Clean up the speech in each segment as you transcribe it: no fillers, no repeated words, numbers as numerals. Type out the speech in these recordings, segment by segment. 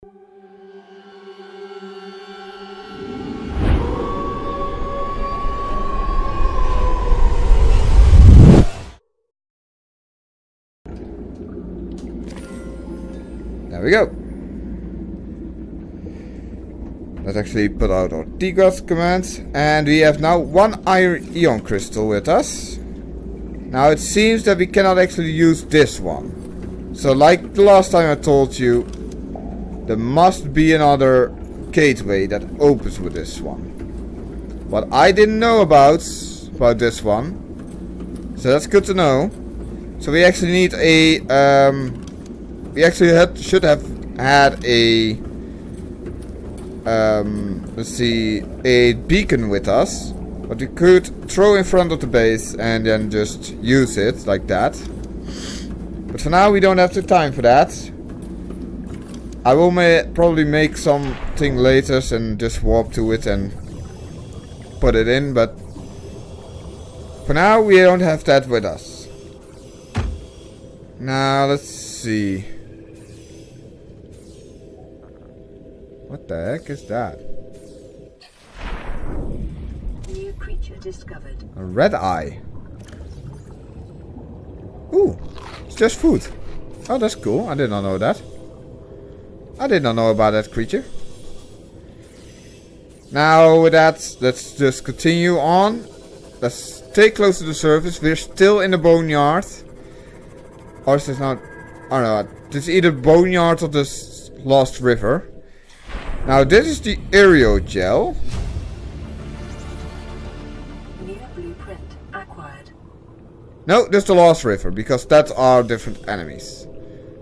There we go. Let's actually put out our T-Guts commands. And we have now one iron eon crystal with us. Now it seems that we cannot actually use this one. So like the last time I told you, there must be another gateway that opens with this one. What I didn't know about this one. So that's good to know. So we actually need a we actually should have had a let's see, a beacon with us, but we could throw in front of the base and then just use it like that. But for now we don't have the time for that. I will probably make something later and just warp to it and put it in, but for now we don't have that with us. Now let's see. What the heck is that? New creature discovered. A red eye. Ooh, it's just food. Oh, that's cool. I did not know that. I did not know about that creature. Now with that, let's just continue on. Let's stay close to the surface. We're still in the boneyard. Or is this not? Oh no, this is either boneyard or this lost river. Now this is the aerogel. New blueprint acquired. No, this is the lost river because that are different enemies.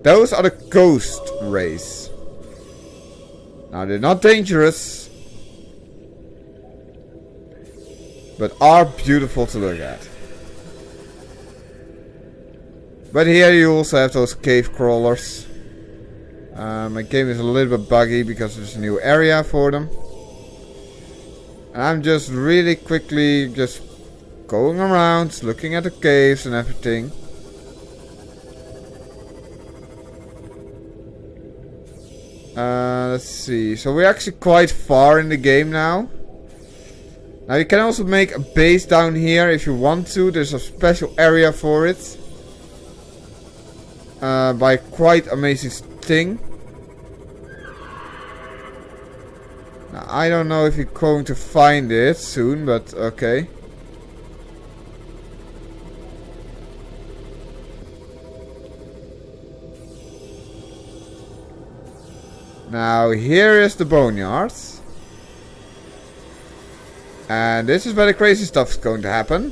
Those are the ghost rays. Now they're not dangerous, but are beautiful to look at. But here you also have those cave crawlers. My game is a little bit buggy because there's a new area for them. And I'm just really quickly just going around, looking at the caves and everything. Let's see. So we're actually quite far in the game now. Now you can also make a base down here if you want to. There's a special area for it. By quite amazing thing. Now, I don't know if you're going to find it soon, but okay. Now here is the boneyard. And this is where the crazy stuff is going to happen.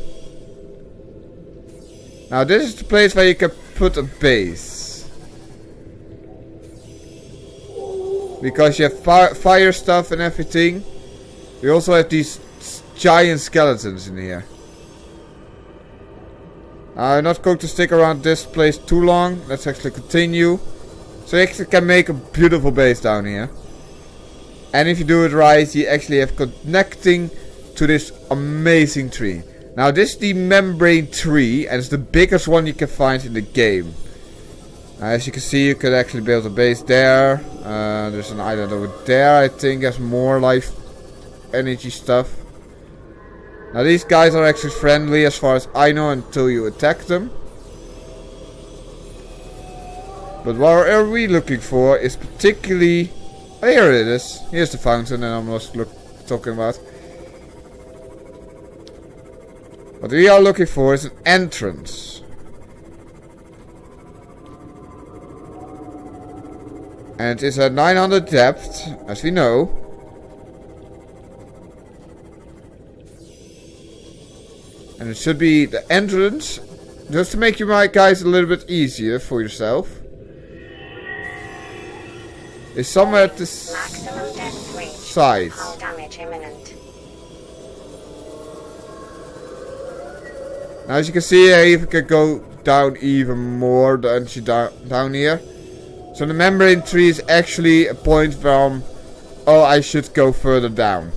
Now this is the place where you can put a base. Because you have fire stuff and everything. We also have these giant skeletons in here. I'm not going to stick around this place too long. Let's actually continue. So you actually can make a beautiful base down here. And if you do it right, you actually have connecting to this amazing tree. Now this is the membrane tree and it's the biggest one you can find in the game. As you can see, you could actually build a base there. There's an island over there, I think has more life energy stuff. Now these guys are actually friendly as far as I know until you attack them. But what are we looking for is particularly... Oh, here it is. Here's the fountain that I'm talking about. What we are looking for is an entrance. And it's at 900 depth, as we know. And it should be the entrance, just to make you guys a little bit easier for yourself. It's somewhere at this side. Now as you can see, I even can go down even more than down here. So the membrane tree is actually a point from, oh, I should go further down.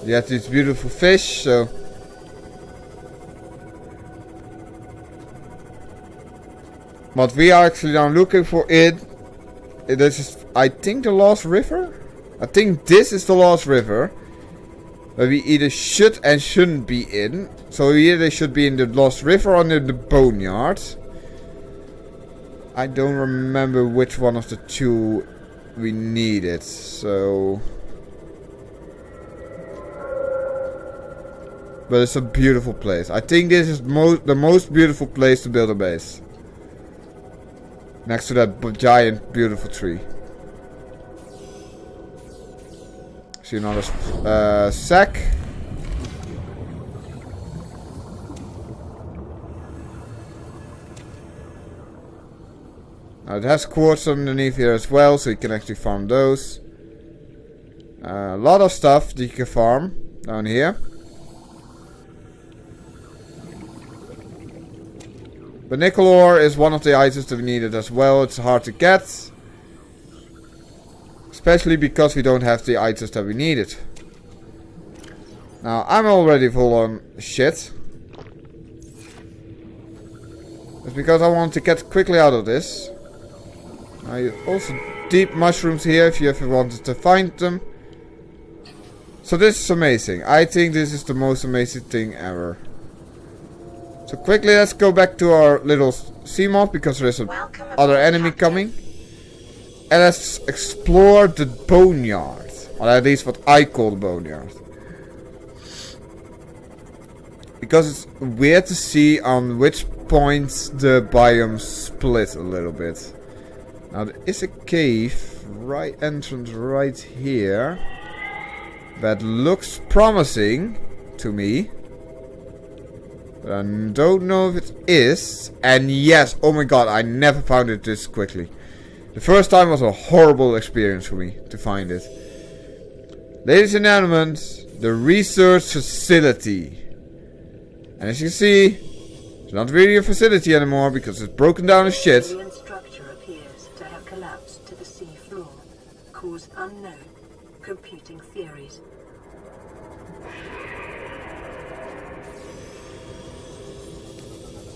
You have these beautiful fish, so But we are actually now looking for it. This is, I think, the Lost River. I think this is the Lost River. Where we either should and shouldn't be in. So either they should be in the Lost River or in the Boneyard. I don't remember which one of the two we needed. So... But it's a beautiful place. I think this is the most beautiful place to build a base. Next to that giant, beautiful tree. See another sack. Now it has quartz underneath here as well, so you can actually farm those. A lot of stuff that you can farm down here. But nickel ore is one of the items that we needed as well. It's hard to get. Especially because we don't have the items that we needed. Now, I'm already full on shit. It's because I want to get quickly out of this. Now, also deep mushrooms here if you ever wanted to find them. So this is amazing. I think this is the most amazing thing ever. So quickly, let's go back to our little sea moth because there is another enemy coming. And let's explore the boneyard. Or at least what I call the boneyard. Because it's weird to see on which points the biomes split a little bit. Now there is a cave, entrance right here. That looks promising to me. But I don't know if it is. And yes, oh my god, I never found it this quickly. The first time was a horrible experience for me to find it. Ladies and gentlemen, the research facility. And as you can see, it's not really a facility anymore because it's broken down as shit. The alien structure appears to have collapsed to the sea floor. Cause unknown. Competing theories.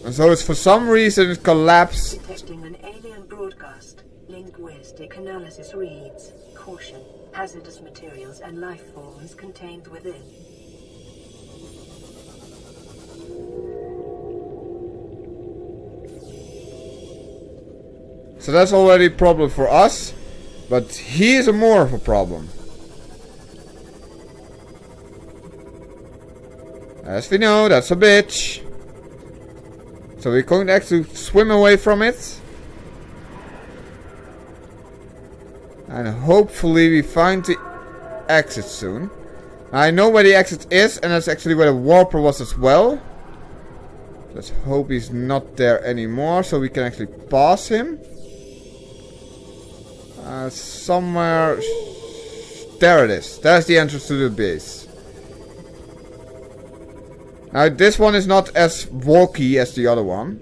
And so it's for some reason it collapsed. Detecting an alien broadcast. Linguistic analysis reads, caution, hazardous materials and life forms contained within. So that's already a problem for us. But he is more of a problem. As we know, that's a bitch. So we're going to actually swim away from it. And hopefully we find the exit soon. I know where the exit is, and that's actually where the warper was as well. Let's hope he's not there anymore, so we can actually pass him. Somewhere... There it is. That's the entrance to the base. Now this one is not as walky as the other one.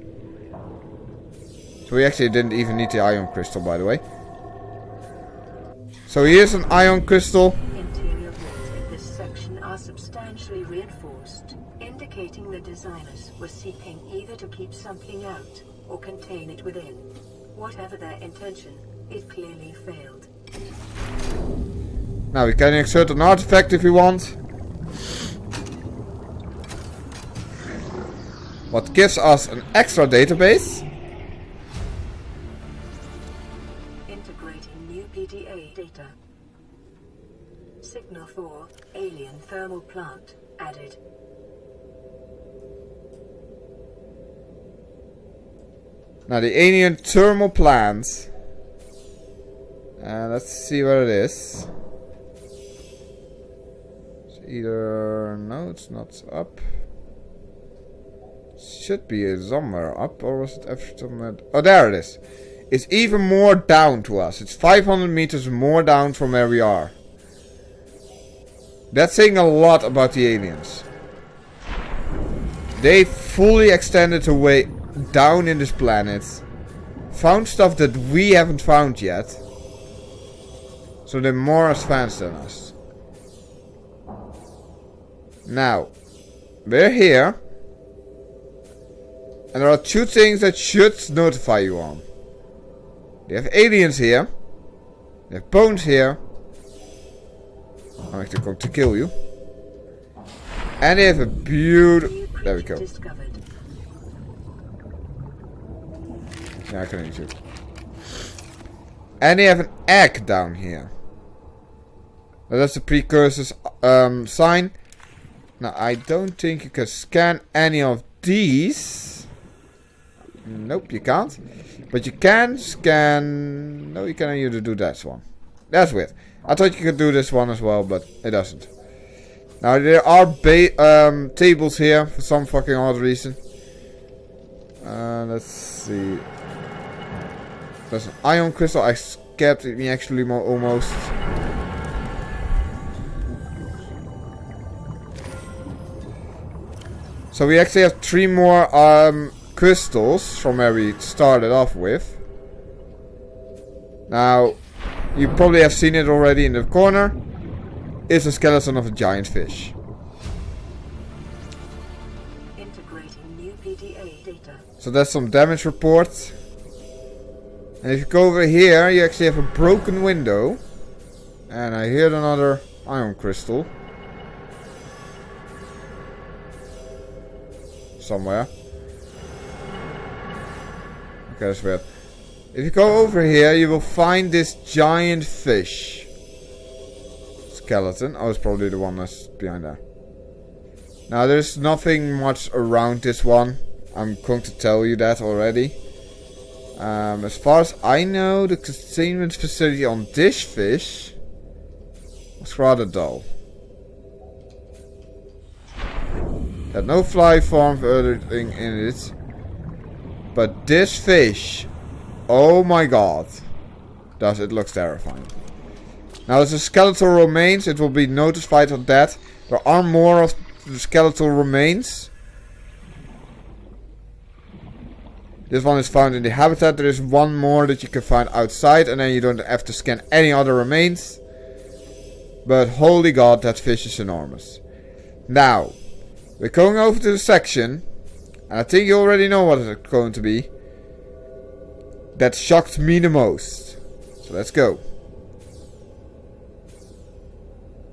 So we actually didn't even need the ion crystal, by the way. So here's an ion crystal. Interior walls in this section are substantially reinforced, indicating the designers were seeking either to keep something out or contain it within. Whatever their intention, it clearly failed. Now we can insert an artifact if we want. What gives us an extra database. Integrating new PDA data. Signal for alien thermal plant added. Now the alien thermal plant. Let's see where it is. It's either... No, it's not up. Should be somewhere up, or was it after? Oh, there it is. It's even more down to us. It's 500 meters more down from where we are. That's saying a lot about the aliens. They fully extended away down in this planet. Found stuff that we haven't found yet. So they're more advanced than us. Now, we're here. And there are two things that should notify you on. They have aliens here. They have bones here. I'm actually going to kill you. And they have a beautiful... There we go. Yeah, I can eat you. And they have an egg down here. Now, that's the precursor sign. Now, I don't think you can scan any of these. Nope, you can't. But you can scan... No, you can only do that one. That's weird. I thought you could do this one as well, but it doesn't. Now, there are tables here for some fucking odd reason. Let's see. There's an ion crystal. I scared me actually almost. So we actually have 3 more crystals from where we started off with. Now, you probably have seen it already in the corner. It's a skeleton of a giant fish. Integrating new PDA data. So that's some damage reports. And if you go over here, you actually have a broken window. And I hear another ion crystal. Somewhere. Okay, that's weird. If you go over here, you will find this giant fish. Skeleton. Oh, it's probably the one that's behind there. Now, there's nothing much around this one. I'm going to tell you that already. As far as I know, the containment facility on this fish was rather dull. Had no fly farm or anything in it. But this fish, oh my god, does it look terrifying. Now, as the skeletal remains, it will be notified of that. There are more of the skeletal remains. This one is found in the habitat. There is one more that you can find outside, and then you don't have to scan any other remains. But holy god, that fish is enormous. Now, we're going over to the section, and I think you already know what it's going to be. That shocked me the most. So let's go.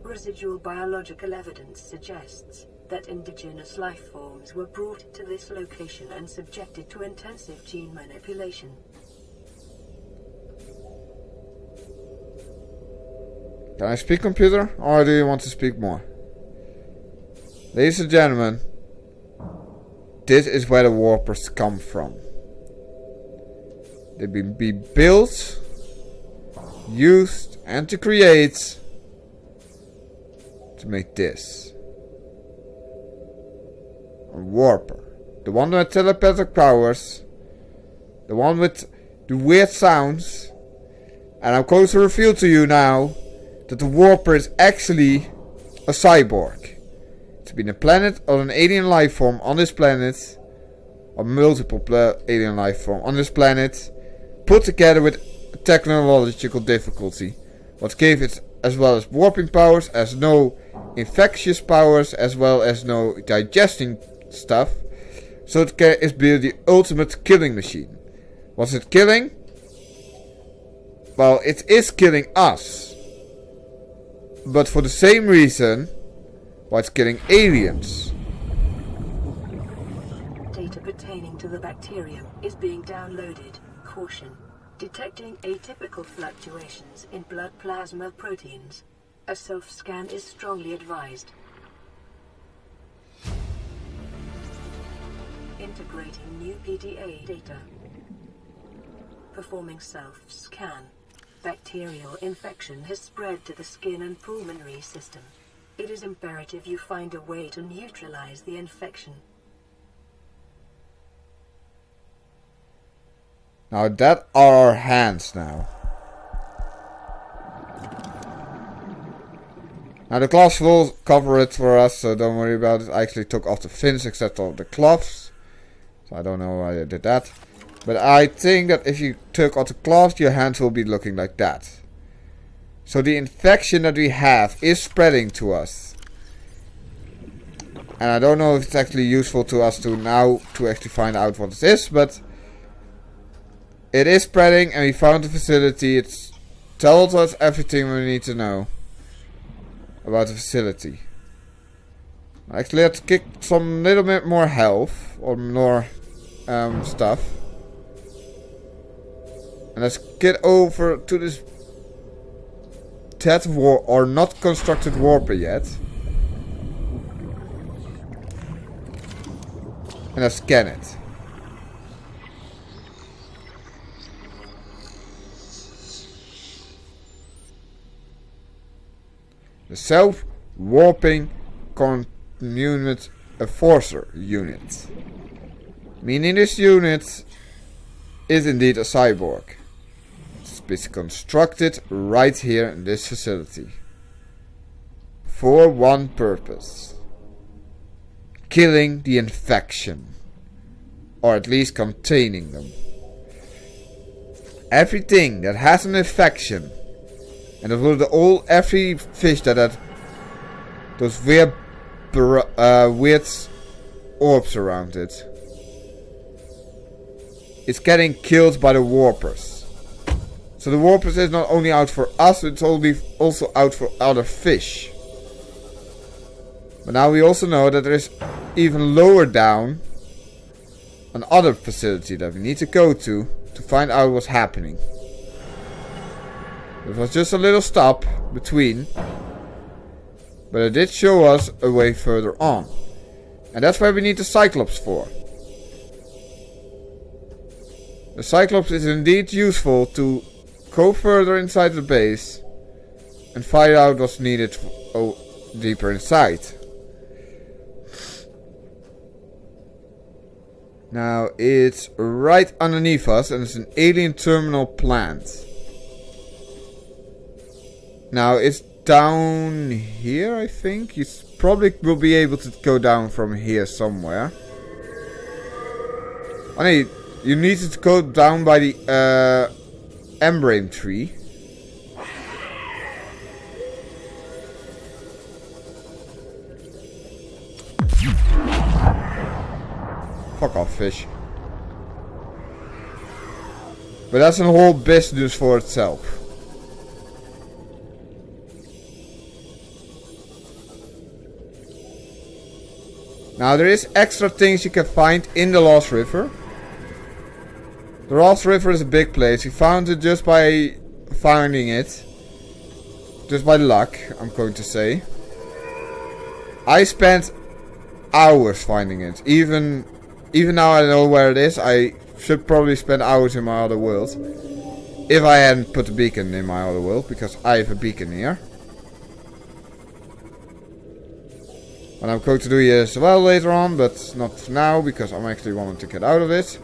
Residual biological evidence suggests that indigenous life forms were brought to this location and subjected to intensive gene manipulation. Can I speak, computer? Or do you want to speak more? Ladies and gentlemen, this is where the warpers come from. They've been built, used, and to create to make this. A warper. The one with telepathic powers. The one with the weird sounds. And I'm going to reveal to you now that the warper is actually a cyborg. It's been a planet or an alien life form on this planet. Or multiple alien life form on this planet. Put together with technological difficulty. What gave it as well as warping powers, as no infectious powers, as well as no digesting stuff. So it is built the ultimate killing machine. Was it killing? Well, it is killing us. But for the same reason why it's killing aliens. Data pertaining to the bacterium is being downloaded. Caution. Detecting atypical fluctuations in blood plasma proteins. A self-scan is strongly advised. Integrating new PDA data. Performing self-scan. Bacterial infection has spread to the skin and pulmonary system. It is imperative you find a way to neutralize the infection. Now that are our hands now. Now the gloves will cover it for us, so don't worry about it. I actually took off the fins except for the gloves. So I don't know why I did that. But I think that if you took off the gloves, your hands will be looking like that. So the infection that we have is spreading to us. And I don't know if it's actually useful to us to now to actually find out what it is, but it is spreading and we found the facility. It tells us everything we need to know about the facility. Actually, let's kick some little bit more health or more stuff. And let's get over to this dead or not constructed warper yet. And let's scan it. The self-warping community enforcer unit. Meaning this unit is indeed a cyborg. It's been constructed right here in this facility. For one purpose. Killing the infection. Or at least containing them. Everything that has an infection. And that will every fish that had those weird orbs around it. It's getting killed by the warpers. So the warpers is not only out for us, it's also out for other fish. But now we also know that there is even lower down another facility that we need to go to find out what's happening. It was just a little stop between, but it did show us a way further on. And that's where we need the Cyclops for. The Cyclops is indeed useful to go further inside the base and find out what's needed deeper inside. Now it's right underneath us and it's an alien terminal plant. Now it's down here, I think. You probably will be able to go down from here somewhere. Oh no, you need to go down by the embrane tree. Fuck off, fish. But that's a whole business for itself. Now there is extra things you can find in the Lost River. The Lost River is a big place. We found it just by finding it. Just by luck, I'm going to say. I spent hours finding it. Even now I know where it is. I should probably spend hours in my other world. If I hadn't put a beacon in my other world. Because I have a beacon here. What I'm going to do here as well later on, but not now, because I'm actually wanting to get out of it.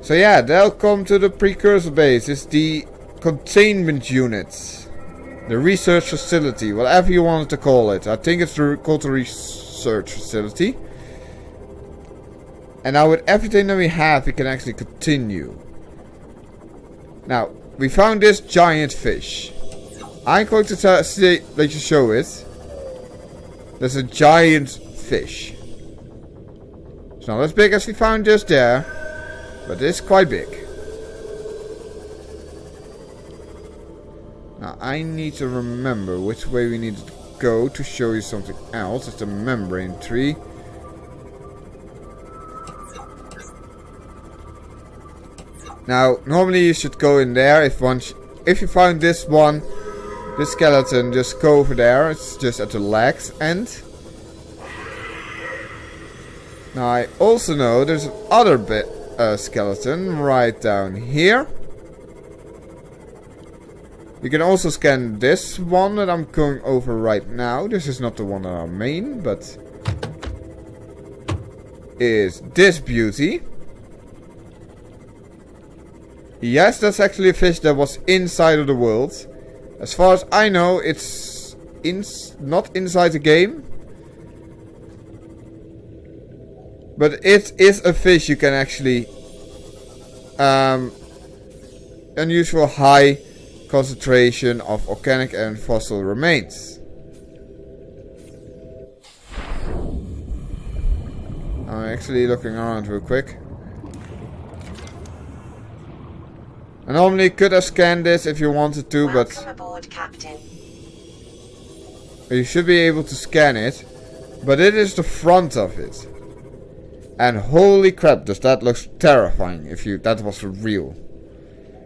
So yeah, welcome to the precursor base. It's the containment unit. The research facility, whatever you want to call it. I think it's called the research facility. And now with everything that we have, we can actually continue. Now, we found this giant fish. I'm going to let you show it. There's a giant fish. It's not as big as we found just there, but it's quite big. Now I need to remember which way we need to go to show you something else. It's the membrane tree. Now, normally you should go in there. If you find this skeleton, just go over there. It's just at the legs end. Now, I also know there's another skeleton right down here. You can also scan this one that I'm going over right now. This is not the one that I'm main, but is this beauty. Yes, that's actually a fish that was inside of the world. As far as I know, it's not inside the game. But it is a fish you can actually unusual high concentration of organic and fossil remains. I'm actually looking around real quick. I normally could have scanned this if you wanted to, but Welcome aboard, Captain. you should be able to scan it. But it is the front of it. And holy crap, does that look terrifying if that was real.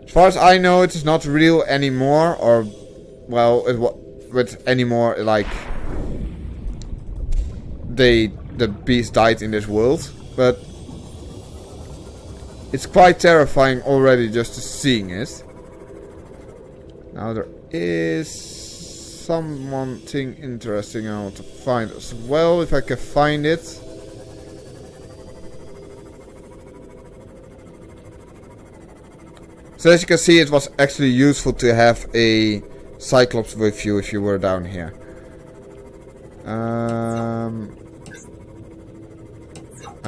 As far as I know, it is not real anymore, or well, with anymore like the beast died in this world, but it's quite terrifying already just seeing it. Now there is something interesting I want to find as well, if I can find it. So as you can see, it was actually useful to have a Cyclops with you if you were down here. I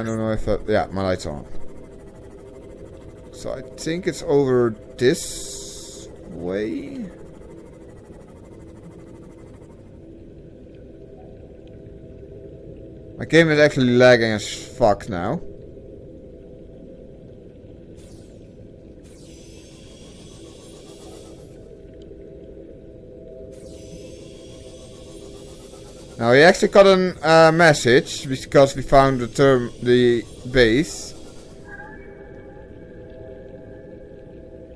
don't know if yeah, my light's on. So I think it's over this way. My game is actually lagging as fuck now. Now we actually got a message because we found the base.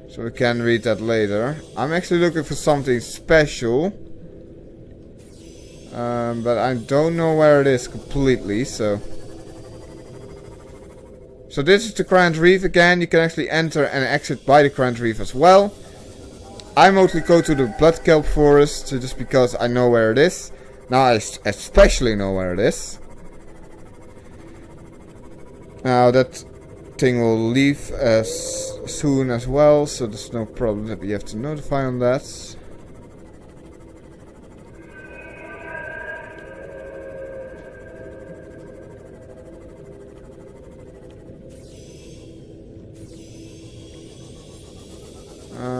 So we can read that later. I'm actually looking for something special. But I don't know where it is completely, so this is the Grand Reef again. You can actually enter and exit by the Grand Reef as well. I mostly go to the Blood Kelp Forest just because I know where it is. Now I especially know where it is. Now that thing will leave as soon as well, so there's no problem that we have to notify on that.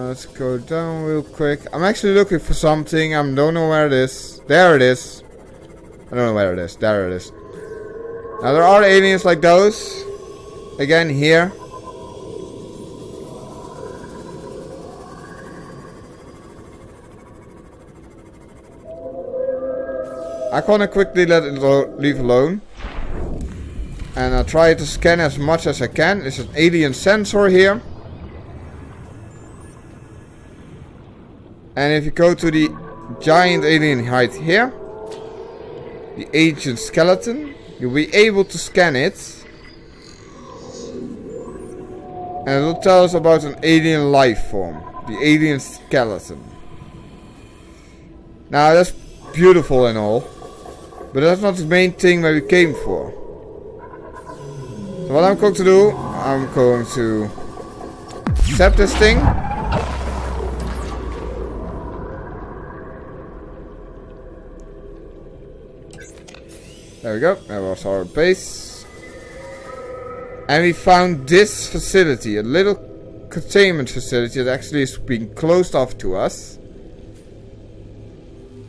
Let's go down real quick. I'm actually looking for something. I don't know where it is. There it is. I don't know where it is. There it is. Now there are aliens like those. Again here. I'm gonna quickly let it leave alone. And I'll try to scan as much as I can. There's an alien sensor here. And if you go to the giant alien height here, the ancient skeleton, you'll be able to scan it. And it will tell us about an alien life form, the alien skeleton. Now that's beautiful and all, but that's not the main thing that we came for. So what I'm going to do, I'm going to accept this thing. There we go, that was our base. And we found this facility, a little containment facility that actually is being closed off to us.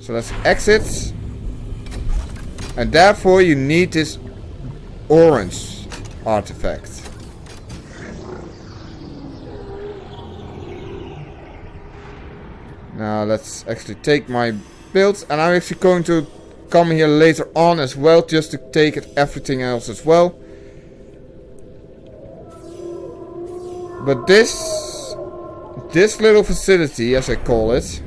So let's exit. And therefore you need this orange artifact. Now let's actually take my builds, and I'm actually going to come here later on as well, just to take everything else as well. But this little facility, as I call it,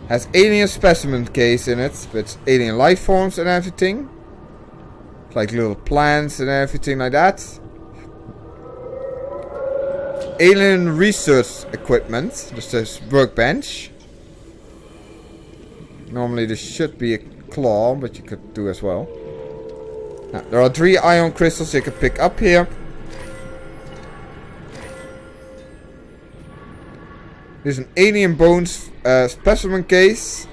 has alien specimen case in it with alien life forms and everything, like little plants and everything like that. Alien research equipment, just this workbench. Normally this should be a claw, but you could do as well. Now, there are 3 ion crystals you can pick up here. There's an alien bones specimen case.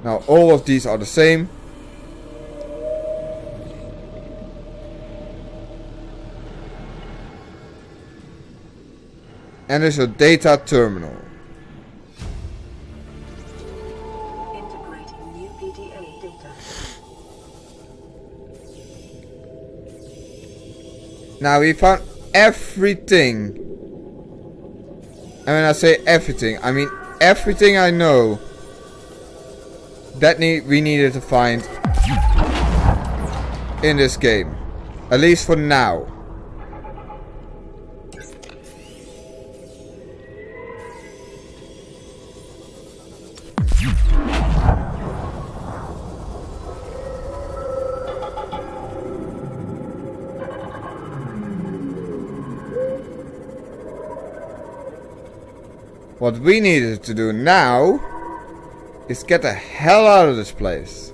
Now all of these are the same. And there's a data terminal. Integrating new PDA data. Now we found everything. And when I say everything, I mean everything I know that we needed to find in this game. At least for now. What we needed to do now is get the hell out of this place.